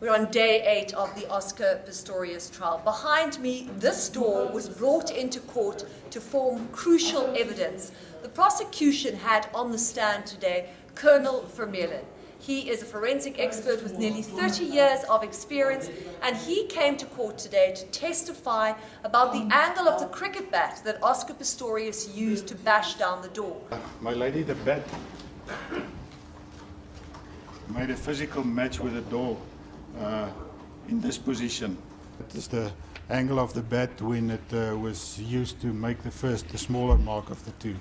We're on day 8 of the Oscar Pistorius trial. Behind me, this door was brought into court to form crucial evidence. The prosecution had on the stand today Colonel Vermeulen. He is a forensic expert with nearly 30 years of experience, and he came to court today to testify about the angle of the cricket bat that Oscar Pistorius used to bash down the door. My lady, the bat made a physical match with the door in this position. It is the angle of the bat when it was used to make the smaller mark of the two.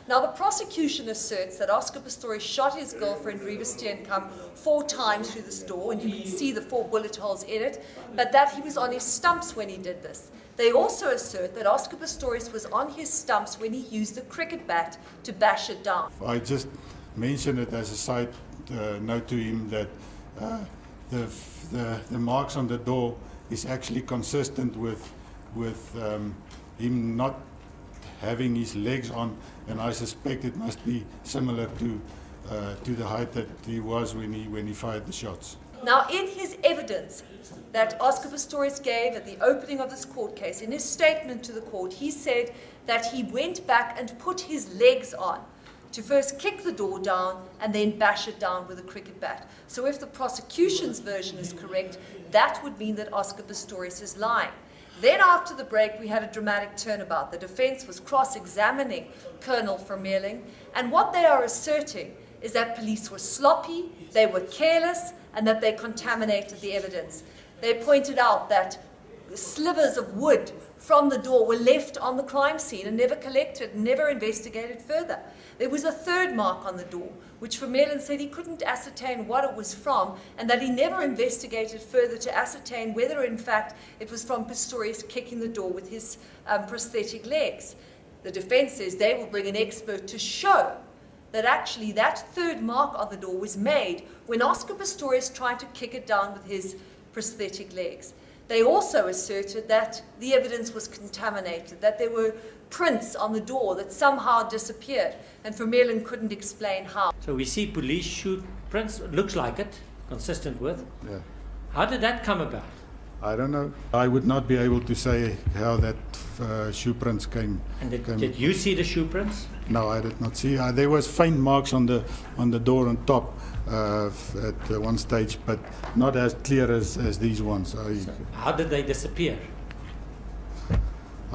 Now, the prosecution asserts that Oscar Pistorius shot his girlfriend, Riva Steenkamp, 4 times through this door, and you can see the 4 bullet holes in it, but that he was on his stumps when he did this. They also assert that Oscar Pistorius was on his stumps when he used the cricket bat to bash it down. I just mentioned it as a side note to him that the marks on the door is actually consistent with him not having his legs on, and I suspect it must be similar to the height that he was when he fired the shots. Now, in his evidence that Oscar Pistorius gave at the opening of this court case, in his statement to the court, he said that he went back and put his legs on to first kick the door down and then bash it down with a cricket bat. So if the prosecution's version is correct, that would mean that Oscar Pistorius is lying. Then after the break, we had a dramatic turnabout. The defense was cross-examining Colonel Vermeulen, and what they are asserting is that police were sloppy, they were careless, and that they contaminated the evidence. They pointed out that slivers of wood from the door were left on the crime scene and never collected, never investigated further. There was a 3rd mark on the door, which Vermeulen said he couldn't ascertain what it was from, and that he never investigated further to ascertain whether in fact it was from Pistorius kicking the door with his prosthetic legs. The defense says they will bring an expert to show that actually that 3rd mark on the door was made when Oscar Pistorius tried to kick it down with his prosthetic legs. They also asserted that the evidence was contaminated, that there were prints on the door that somehow disappeared, and Vermeulen couldn't explain how. So we see police shoot prints, looks like it, consistent with. Yeah. How did that come about? I don't know. I would not be able to say how that shoe prints came. And did you see the shoe prints? No, I did not see. There was faint marks on the door on top at one stage, but not as clear as these ones. So how did they disappear?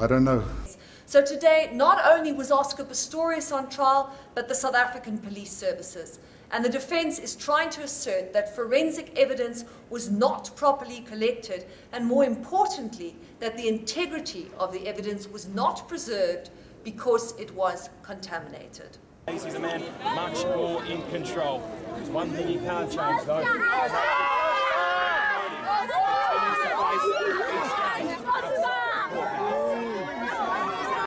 I don't know. So today, not only was Oscar Pistorius on trial, but the South African Police Services. And the defense is trying to assert that forensic evidence was not properly collected, and more importantly, that the integrity of the evidence was not preserved because it was contaminated. He's a man much more in control. There's one thing you can't change though.